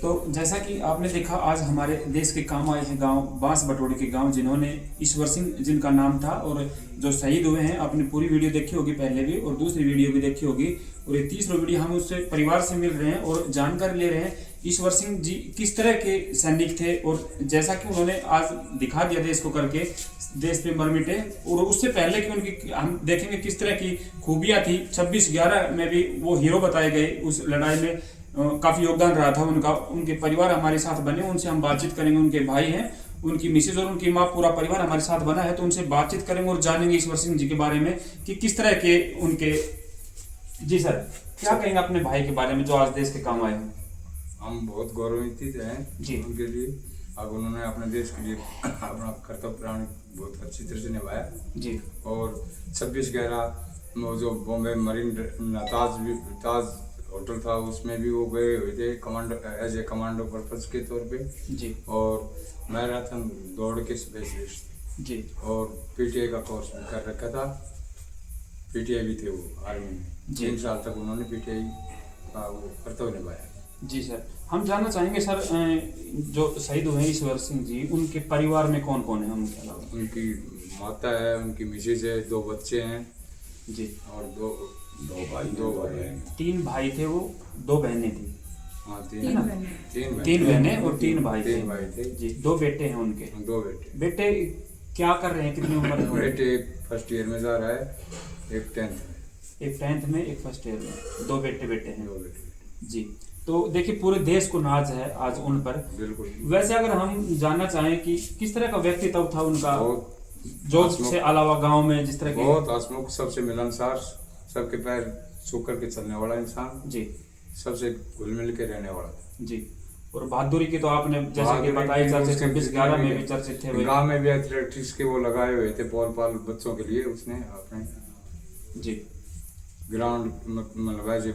तो जैसा कि आपने देखा आज हमारे देश के काम आए हैं गांव बांस बटोड़ी के गांव, जिन्होंने ईश्वर सिंह जिनका नाम था और जो शहीद हुए हैं। आपने पूरी वीडियो देखी होगी पहले भी और दूसरी वीडियो भी देखी होगी, और ये तीसरा वीडियो हम उससे परिवार से मिल रहे हैं और जानकारी ले रहे हैं ईश्वर सिंह जी किस तरह के सैनिक थे। और जैसा कि उन्होंने आज दिखा दिया देश को करके, देश पे मर मिटे, और उससे पहले कि उनकी हम देखेंगे किस तरह की खूबियाँ थी। 26/11 में भी वो हीरो बताए गए, उस लड़ाई में काफ़ी योगदान रहा था उनका। उनके परिवार हमारे साथ बने, उनसे हम बातचीत करेंगे। उनके भाई हैं, उनकी मिसेज और उनकी माँ, पूरा परिवार हमारे साथ बना है, तो उनसे बातचीत करेंगे और जानेंगे ईश्वर सिंह जी के बारे में कि किस तरह के उनके। जी सर, क्या कहेंगे अपने भाई के बारे में जो आज देश के काम आए हैं? हम बहुत गौरवान्वित हैं जी उनके लिए। अब उन्होंने अपने देश के लिए अपना कर्तव्य प्राण बहुत अच्छी तरह से निभाया जी। और 26/11 वो जो बॉम्बे मरीन ताज होटल था उसमें भी वो गए हुए थे commando, as a commando purpose के तौर पे जी। और मैराथन दौड़ के स्पेशलिस्ट जी। और पीटीआई का कोर्स भी कर रखा था। पीटीआई भी थे वो आर्मी में, 3 साल तक उन्होंने पीटीआई का वो कर्तव्य निभाया। जी सर, हम जानना चाहेंगे सर, जो शहीद हुए ईश्वर सिंह जी, उनके परिवार में कौन कौन है उनके अलावा? उनकी माता है, उनकी मिसेज है, 2 बच्चे हैं जी। और दो भाई हैं। 3 भाई थे वो, 2 बहनें थी। हाँ, तीन बहनें और 3 भाई थे। जी, 2 बेटे हैं उनके। 2 बेटे। बेटे क्या कर रहे हैं, कितनी उम्र है? बेटे एक फर्स्ट ईयर में जा रहा है, एक 10th में। एक 10th में, एक फर्स्ट ईयर में। 2 बेटे हैं। 2 बेटे। जी। तो देखिए पूरे देश को नाज है आज उन पर। बिल्कुल। वैसे अगर हम जानना चाहें कि किस तरह का व्यक्तित्व था उनका, जॉब से अलावा गांव में जिस तरह के। बहुत हंसमुख, सबसे मिलनसार, सबके पैर छू करके चलने वाला इंसान जी। सबसे घुल मिल के रहने वाला। जी। और बहादुरी की तो आपने जैसे कि बताई, चर्चे 26/11 में भी चर्चित थे। गाँव में भी एथलेटिक्स के वो लगाए हुए थे पाल बच्चों के लिए, उसने अपने जी ग्राउंड मतलब ऐसे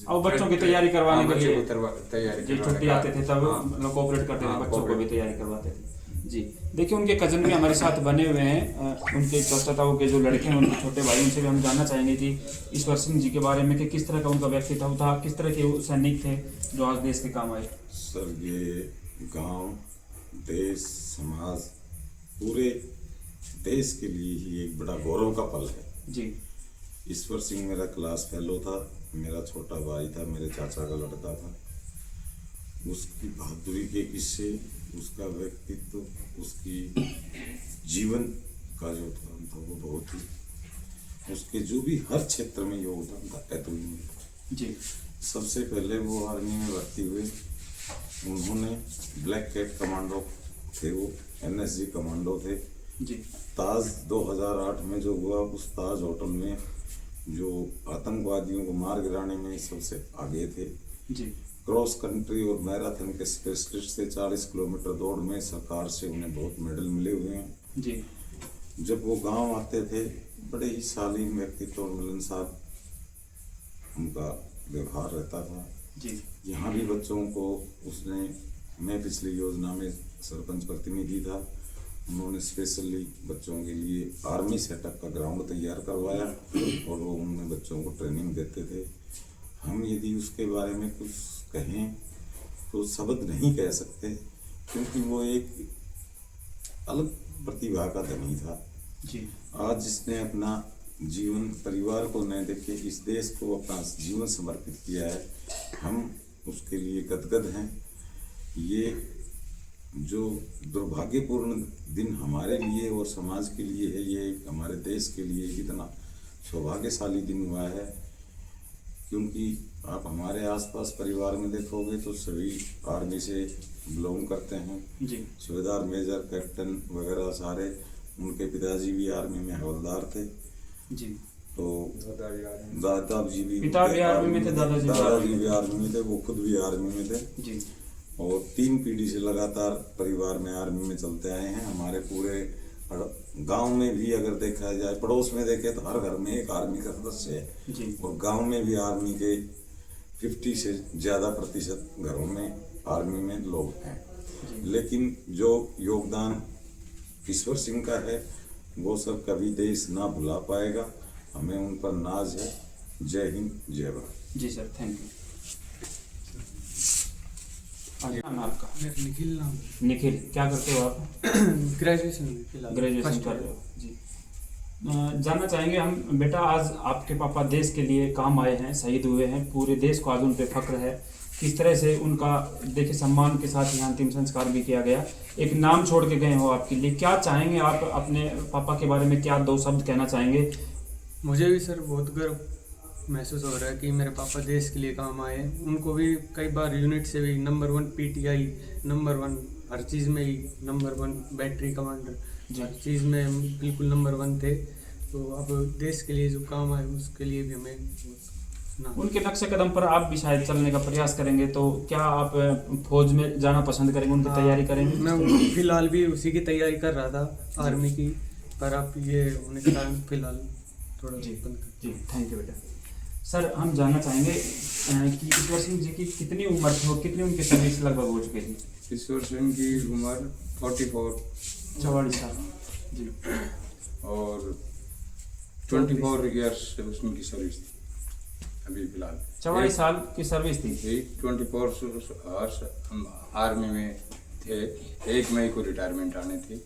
और बच्चों की तैयारी करवाने के लिए तैयारी जी छुट्टी आते थे तब मतलब कोऑपरेट करते थे, बच्चों को भी तैयारी करवाते थे। जी। देखिए उनके कजन भी हमारे साथ बने हुए हैं, उनके चाचाओं के जो लड़के हैं, उनके छोटे भाई, उनसे भी हम जानना चाहेंगे कि ईश्वर सिंह जी के बारे में कि किस तरह का उनका व्यक्तित्व था, किस तरह के सैनिक थे जो आज देश के काम आए। सर ये गांव, देश, समाज, पूरे देश के लिए ही एक बड़ा गौरव का पल है। जी। ईश्वर सिंह मेरा क्लास फेलो था, मेरा छोटा भाई था, मेरे चाचा का लड़का था। उसकी बहादुरी के किस्से, उसका व्यक्तित्व, उसकी जीवन का जो काम था वो बहुत ही, उसके जो भी हर क्षेत्र में योगदान था अतुलनीय। जी। सबसे पहले वो आर्मी में भर्ती हुए, उन्होंने ब्लैक कैट कमांडो थे, वो NSG कमांडो थे। जी। ताज 2008 में जो हुआ, उस ताज होटल में जो आतंकवादियों को मार गिराने में सबसे आगे थे। जी। क्रॉस कंट्री और मैराथन के स्पेशलिस्ट थे, 40 किलोमीटर दौड़ में सरकार से उन्हें बहुत मेडल मिले हुए हैं। जी। जब वो गांव आते थे, बड़े ही शालीन व्यक्तित्व और मिलनसार उनका व्यवहार रहता था। जी। यहाँ भी बच्चों को उसने, मैं पिछली योजना में सरपंच प्रतिनिधि था, उन्होंने स्पेशली बच्चों के लिए आर्मी सेटअप का ग्राउंड तैयार करवाया और वो उनमें बच्चों को ट्रेनिंग देते थे। हम यदि उसके बारे में कुछ कहें तो शब्द नहीं कह सकते, क्योंकि वो एक अलग प्रतिभा का धनी था। जी। आज जिसने अपना जीवन परिवार को न देखे इस देश को अपना जीवन समर्पित किया है, हम उसके लिए गदगद हैं। ये जो दुर्भाग्यपूर्ण दिन हमारे लिए और समाज के लिए है, ये हमारे देश के लिए इतना सौभाग्यशाली दिन हुआ है, क्योंकि आप हमारे आसपास परिवार में देखोगे तो सभी आर्मी से बिलोंग करते हैं। जी। सूबेदार, मेजर, कैप्टन वगैरह सारे, उनके पिताजी भी आर्मी में हवलदार थे। जी। तो दादाजी भी आर्मी में थे, दादाजी भी आर्मी में थे, वो खुद भी आर्मी में थे। जी। और 3 पीढ़ी से लगातार परिवार में आर्मी में चलते आए हैं। हमारे पूरे गांव में भी अगर देखा जाए, पड़ोस में देखे तो हर घर में एक आर्मी का सदस्य है। जी। और गांव में भी आर्मी के 50 से ज़्यादा % घरों में आर्मी में लोग हैं। लेकिन जो योगदान ईश्वर सिंह का है वो सब कभी देश ना भुला पाएगा। हमें उन पर नाज है। जय हिंद, जय भारत। जी सर, थैंक यू। हाँ जी, नाम आपका? मेरा निखिल नाम है। निखिल, क्या करते हो आप? ग्रेजुएशन में फिलहाल ग्रेजुएशन फर्स्ट कर रहे हो जी। जानना चाहेंगे हम बेटा, आज आपके पापा देश के लिए काम आए हैं, शहीद हुए हैं, पूरे देश को आज उन पे फख्र है। किस तरह से उनका देखिए सम्मान के साथ यहाँ अंतिम संस्कार भी किया गया, एक नाम छोड़ के गए हो आपके लिए, क्या चाहेंगे आप अपने पापा के बारे में, क्या दो शब्द कहना चाहेंगे? मुझे भी सर बहुत गर्व महसूस हो रहा है कि मेरे पापा देश के लिए काम आए। उनको भी कई बार यूनिट से भी नंबर 1 पीटीआई, नंबर 1 हर चीज़ में ही नंबर 1 बैटरी कमांडर, हर चीज़ में बिल्कुल नंबर 1 थे। तो अब देश के लिए जो काम आए उसके लिए भी हमें उनके नक्शे कदम पर आप भी शायद चलने का प्रयास करेंगे, तो क्या आप फौज में जाना पसंद करेंगे, उनकी तैयारी करेंगे? मैं फिलहाल भी उसी की तैयारी कर रहा था आर्मी की, पर अब ये होने के कारण फिलहाल थोड़ा जी बंद कर। जी, थैंक यू बेटा। सर, हम जानना चाहेंगे कि ईश्वर सिंह जी की कितनी उम्र थी और कितनी उनकी सर्विस लगभग हो चुकी थी? ईश्वर सिंह की उम्र 44 44 साल जी, और 24 ईयर्स उनकी सर्विस थी अभी फिलहाल। 44 साल की सर्विस थी। 24 आवर्स हम आर्मी में थे। 1 मई को रिटायरमेंट आने थे।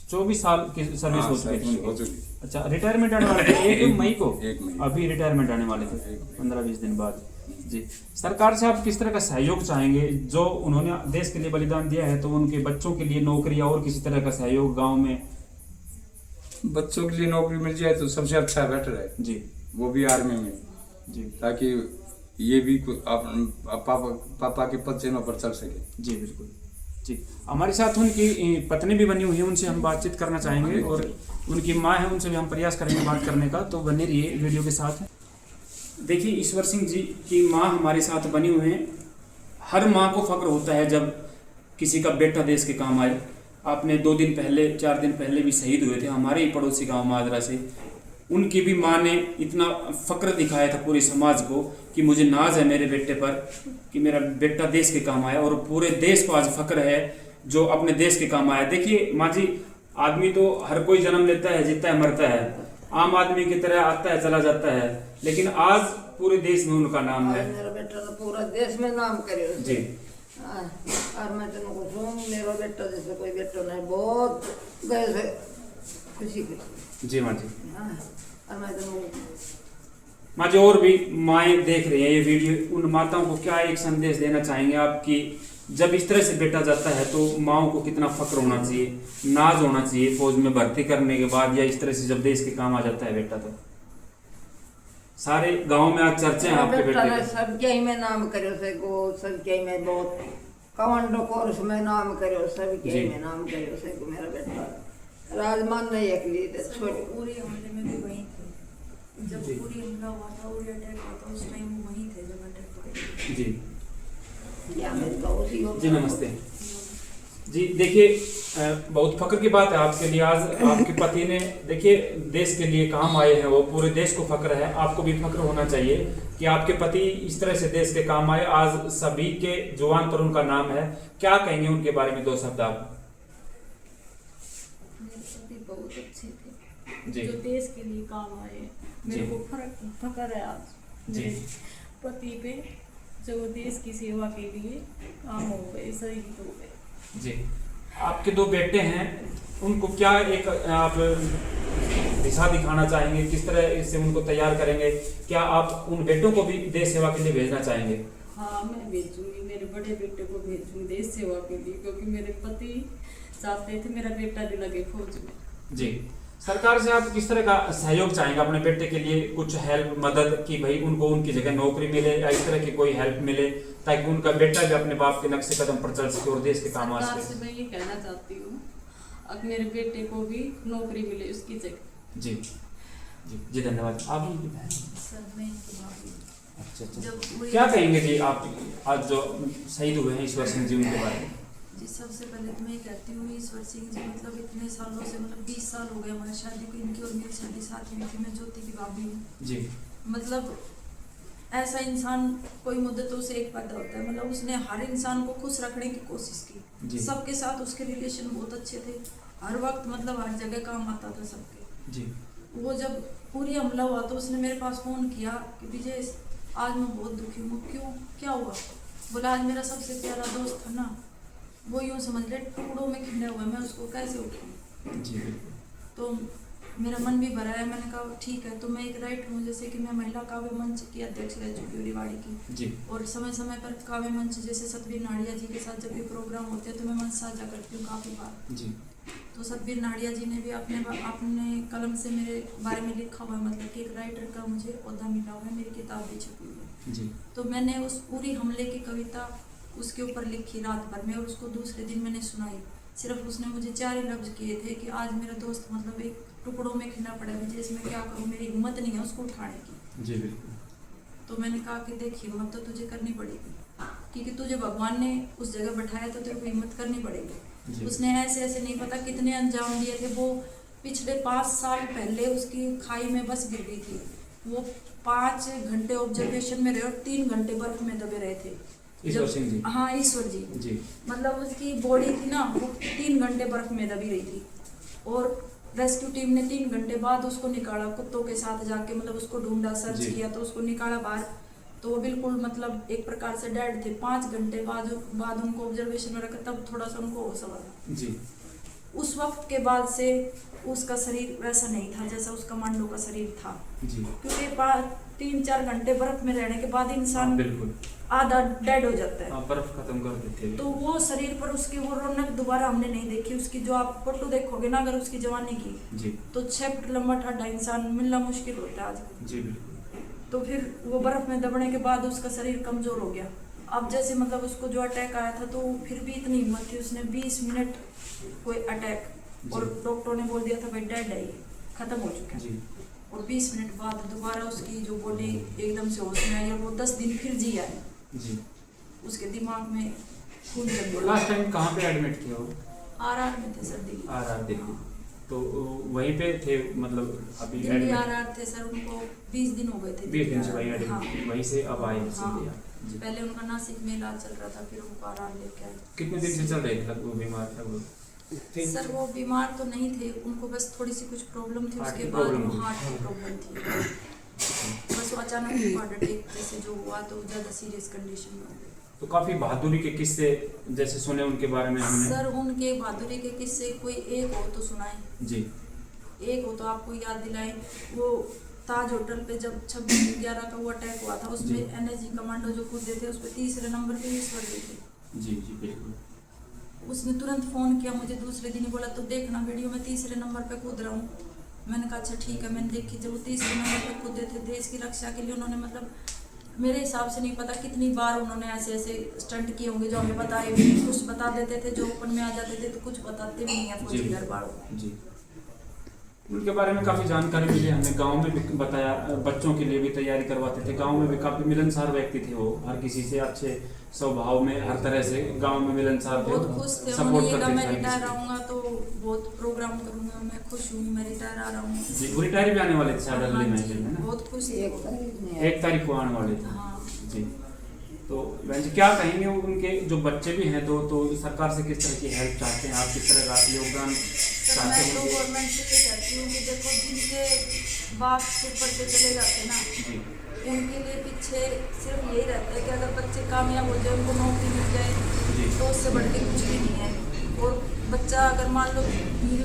24 साल की सर्विस हो चुकी थी हो उनकी। चुकी। अच्छा, रिटायरमेंट आने वाले थे 1 मई को? 1 मई। अभी रिटायरमेंट आने वाले थे 1 मई। 15-20 दिन बाद जी। सरकार से आप किस तरह का सहयोग चाहेंगे? जो उन्होंने देश के लिए बलिदान दिया है, तो उनके बच्चों के लिए नौकरी या और किसी तरह का सहयोग गांव में? बच्चों के लिए नौकरी मिल जाए तो सबसे अच्छा बेटर है जी वो भी आर्मी में, जी ताकि ये भी पापा के पद चिन्हों पर चल सके। जी बिल्कुल जी। हमारे साथ उनकी पत्नी भी बनी हुई है, उनसे हम बातचीत करना चाहेंगे, और उनकी माँ है, उनसे भी हम प्रयास करेंगे बात करने का, तो बने रहिए वीडियो के साथ। देखिए, ईश्वर सिंह जी की माँ हमारे साथ बनी हुई हैं। हर माँ को फक्र होता है जब किसी का बेटा देश के काम आए। आपने 2 दिन पहले 4 दिन पहले भी शहीद हुए थे हमारे ही पड़ोसी गाँव मादरा से। उनकी भी माँ ने इतना फक्र दिखाया था पूरे समाज को कि मुझे नाज है मेरे बेटे पर कि मेरा बेटा देश के काम आया, और पूरे देश को आज फक्र है जो अपने देश के काम आया। देखिए माँ जी, आदमी तो हर कोई जन्म लेता है, जीता है, मरता है, आम आदमी की तरह आता है, चला जाता है, लेकिन आज पूरे देश में उनका नाम है। मेरा बेटा तो पूरा देश में नाम करे जी। और मैं तेन को सुन, मेरा बेटा जैसे कोई बेटा नहीं, बहुत गए से खुशी की। जी माँ जी। और मैं तेन माँ जी, और भी माएँ देख रही हैं ये वीडियो, उन माताओं को क्या एक संदेश देना चाहेंगे आप कि जब इस तरह से बेटा जाता है तो माओ को कितना फक्र होना चाहिए, नाज होना चाहिए फौज में भर्ती करने के बाद, या इस तरह से जब देश के काम आ जाता है बेटा? तो सारे गांव में आज चर्चे हैं आपके बेटे के। सबके ही में नाम करो से को, सबके ही में बहुत कमांडो कोर्स में नाम करो, सबके ही में नाम करो से को मेरा बेटा राजमान नहीं अकेली छोटी पूरे हमले में भी वहीं थे। जब पूरी हमला हुआ था, उरी अटैक हुआ था, उस टाइम वो वहीं थे जब अटैक हुआ। जी जी, जी नमस्ते जी। देखिए, बहुत फक्र की बात है आपके लिए, आज आपके पति ने देखिए देश के लिए काम आए हैं, वो पूरे देश को फक्र है, आपको भी फक्र होना चाहिए कि आपके पति इस तरह से देश के काम आए। आज सभी के जुबान पर उनका नाम है, क्या कहेंगे उनके बारे में 2 शब्द आप? मेरे पति बहुत अच्छे थे जी। जो देश के लिए काम आए। मेरे को फक्र है आज जी। मेरे पति पे, जो देश की सेवा के लिए काम हो गए, शहीद हो गए। जी। आपके 2 बेटे हैं, उनको क्या एक आप दिशा दिखाना चाहेंगे, किस तरह से उनको तैयार करेंगे? क्या आप उन बेटों को भी देश सेवा के लिए भेजना चाहेंगे? हाँ, मैं भेजूंगी, मेरे बड़े बेटे को भेजूंगी देश सेवा के लिए, क्योंकि मेरे पति चाहते थे मेरा बेटा भी लगे फौज में। जी। सरकार से आप किस तरह का सहयोग चाहेंगे अपने बेटे के लिए? कुछ हेल्प, मदद कि भाई उनको उनकी जगह नौकरी मिले, या इस तरह की कोई हेल्प मिले ताकि उनका बेटा भी अपने बाप के नक्शे कदम पर चल सके और देश के काम आ सरकार सके? से मैं ये कहना चाहती हूँ, अब मेरे बेटे को भी नौकरी मिले उसकी जगह। जी जी जी, धन्यवाद। आप सर, मैं इनकी भाभी हूँ। अच्छा, क्या कहेंगे जी आप आज जो शहीद हुए हैं ईश्वर सिंह जी, उनके बारे में? जी, सबसे पहले तो मैं कहती हूँ ईश्वर सिंह जी मतलब इतने सालों से, मतलब 20 साल हो गए हमारी शादी को, इनकी और मेरी शादी साथ हुई थी। मैं ज्योति की भाभी हूँ जी। मतलब ऐसा इंसान कोई मुद्दतों से एक पैदा होता है, मतलब उसने हर इंसान को खुश रखने की कोशिश की। सबके साथ उसके रिलेशन बहुत अच्छे थे, हर वक्त मतलब हर जगह काम आता था सबके। जी। वो जब पूरी हमला हुआ तो उसने मेरे पास फ़ोन किया कि विजय आज मैं बहुत दुखी हूँ। क्यों, क्या हुआ? बोला आज मेरा सबसे प्यारा दोस्त था ना, वो यूँ समझ ले टुकड़ों में खिंडा हुआ, मैं उसको कैसे उठाऊँ। जी बिल्कुल। तो मेरा मन भी भरा है। मैंने कहा ठीक है, तो मैं एक राइट हूँ, जैसे कि मैं महिला काव्य मंच की अध्यक्ष रह चुकी हूँ रिवाड़ी की। जी और समय समय पर काव्य मंच जैसे सतबीर नाड़िया जी के साथ जब भी प्रोग्राम होते हैं तो मैं मंच साझा करती हूँ काफ़ी बार। जी तो सतबीर नाड़िया जी ने भी अपने कलम से मेरे बारे में लिखा हुआ है, मतलब कि एक राइटर का मुझे ओहदा मिला हुआ है, मेरी किताब भी छपी हुई है। जी तो मैंने उस पूरी हमले की कविता उसके ऊपर लिखी रात भर में, और उसको दूसरे दिन मैंने सुनाई। सिर्फ उसने मुझे 4 ही लफ्ज किए थे कि आज मेरा दोस्त मतलब एक टुकड़ों में खिंडा पड़ा है, मुझे इसमें क्या करूँ, मेरी हिम्मत नहीं है उसको उठाने की। जी बिल्कुल। तो मैंने कहा कि देख हिम्मत तो तुझे करनी पड़ेगी, क्योंकि तुझे भगवान ने उस जगह बैठाया तो तेरे को हिम्मत करनी पड़ेगी। जी। उसने ऐसे ऐसे नहीं पता कितने अंजाम दिए थे। वो पिछले 5 साल पहले उसकी खाई में बस गिर गई थी। वो 5 घंटे ऑब्जर्वेशन में रहे और 3 घंटे बर्फ में दबे रहे थे। ईश्वर सिंह जी। हाँ ईश्वर जी। जी मतलब उसकी बॉडी थी ना, वो 3 घंटे बर्फ में दबी रही थी, और रेस्क्यू टीम ने 3 घंटे बाद उसको निकाला, कुत्तों के साथ जाके मतलब उसको ढूंढा, सर्च जी। किया, तो उसको निकाला बाहर। तो वो बिल्कुल मतलब एक प्रकार से डेड थे। 5 घंटे बाद उनको ऑब्जर्वेशन में रखा, तब थोड़ा सा उनको होश आया। जी उस वक्त के बाद से उसका शरीर वैसा नहीं था जैसा उस कमांडो का शरीर था, जी। क्योंकि 3-4 घंटे बर्फ में रहने के बाद इंसान हाँ, बिल्कुल आधा डेड हो जाता है। आप बर्फ खत्म कर देते हैं। तो वो शरीर पर उसकी वो रौनक दोबारा हमने नहीं देखी। उसकी जो आप फोटो देखोगे ना अगर उसकी जवानी की, जी तो 6 फुट लंबा ठाडा इंसान मिलना मुश्किल होता है आज। जी बिल्कुल। तो फिर वो बर्फ में दबने के बाद उसका शरीर कमजोर हो गया। अब जैसे मतलब उसको जो अटैक आया था, तो फिर भी इतनी हिम्मत थी, उसने 20 मिनट कोई अटैक, और डॉक्टरों ने बोल दिया था भाई डेड है, खत्म हो चुका है। जी और 20 मिनट बाद दोबारा उसकी जो बॉडी एकदम से होश में आई, और वो 10 दिन फिर जी आए। जी। उसके दिमाग में खून जम गया। लास्ट टाइम कहाँ पे एडमिट किया वो? आरआर में थे सर, दिल्ली। आरआर दिल्ली। तो वहीं पे थे मतलब अभी दिल्ली एडमिट? आरआर थे सर, उनको 20 दिन हो गए थे। 20 दिन से वहीं एडमिट, हाँ। वहीं से अब आए हाँ। सीधे यहाँ। जी। पहले उनका नासिक में इलाज चल रहा था, फिर उनको आरआर लेके आए। कितने दिन से चल रहे थे वो बीमार था वो? सर वो बीमार तो नहीं थे, उनको बस थोड़ी सी कुछ प्रॉब्लम थी, हार्ट उसके की बाद प्रॉब्लम वो थी। हार्ट की प्रॉब्लम थी। बस वो अचानक हार्ट अटैक जैसे जो हुआ तो ज़्यादा सीरियस कंडीशन में हो गई। तो काफी बहादुरी के किस्से जैसे सुने उनके बारे में हमने। सर उनके बहादुरी के किस्से कोई एक हो तो सुनाए, जी एक हो तो आपको याद दिलाएं। वो ताज होटल पे जब 26/11 का वो अटैक हुआ था, जी। उसमें एनएसजी कमांडो जो कूदे थे, उस पर 3रे नंबर पे ईश्वर जी थे। जी जी बिल्कुल। उसने तुरंत फ़ोन किया मुझे दूसरे दिन ही, बोला तो देखना वीडियो में 3रे नंबर पे कूद रहा हूँ। मैंने कहा अच्छा ठीक है। मैंने देखी, जब वो 3रे नंबर पे कूदे थे देश की रक्षा के लिए, उन्होंने मतलब मेरे हिसाब से नहीं पता कितनी बार उन्होंने ऐसे ऐसे स्टंट किए होंगे जो हमें बताए भी नहीं। कुछ बता देते थे, जो ओपन में आ जाते थे, तो कुछ बताते भी नहीं है फौजी घर वालों। जी उनके बारे में काफ़ी जानकारी मिली हमने। गांव में भी बताया, बच्चों के लिए भी तैयारी करवाते थे। गांव में भी काफ़ी मिलनसार व्यक्ति थे वो, हर किसी से अच्छे स्वभाव में, हर तरह से गांव में मिलनसार थे। बहुत खुश थे। उन्होंने ये कहा मैं रिटायर आऊँगा तो बहुत प्रोग्राम करूँगा, मैं खुश हूँ, मैं रिटायर आ रहा हूँ। जी वो रिटायर भी आने वाले थे शायद अगले हाँ महीने जी, में ना? बहुत खुश थे। 1 तारीख को आने वाले थे। हाँ। जी तो बहन जी क्या कहेंगे उनके जो बच्चे भी हैं तो सरकार से किस तरह की हेल्प चाहते हैं आप, किस तरह का योगदान सर चाहते मैं तो होंगे? गवर्नमेंट से ये कहती हूँ कि देखो जिनके बाप सिर पर से चले जाते ना, जी उनके लिए पीछे सिर्फ यही रहता है कि अगर बच्चे कामयाब हो जाए, उनको नौकरी मिल जाए, जी। तो उससे बढ़ के कुछ भी नहीं है। और बच्चा अगर मान लो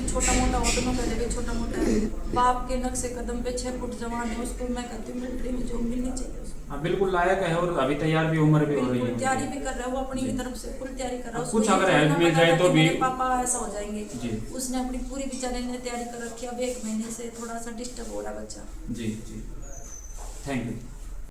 छोटा मोटा हो, तो मैं पहले भी छोटा मोटा है, बाप के नक्शे कदम पे 6 फुट जवान है, उसको मैं कहती हूँ मिलिट्री में जॉब मिलनी चाहिए उसको। हाँ बिल्कुल लायक है, और अभी तैयार भी, उम्र भी हो रही बिल्कुल है। तैयारी भी कर रहा है वो, अपनी जी। तरफ से फुल तैयारी कर रहा है। अब उसको कुछ ये अगर थोड़ी हेल्प ना मिल पता जाए था तो कि भी- मेरे पापा ऐसा हो जाएंगे। जी। उसने अपनी पूरी बेचारे ने तैयारी कर रखी है। अब 1 महीने से थोड़ा सा डिस्टर्ब हो रहा है बच्चा। जी जी थैंक यू।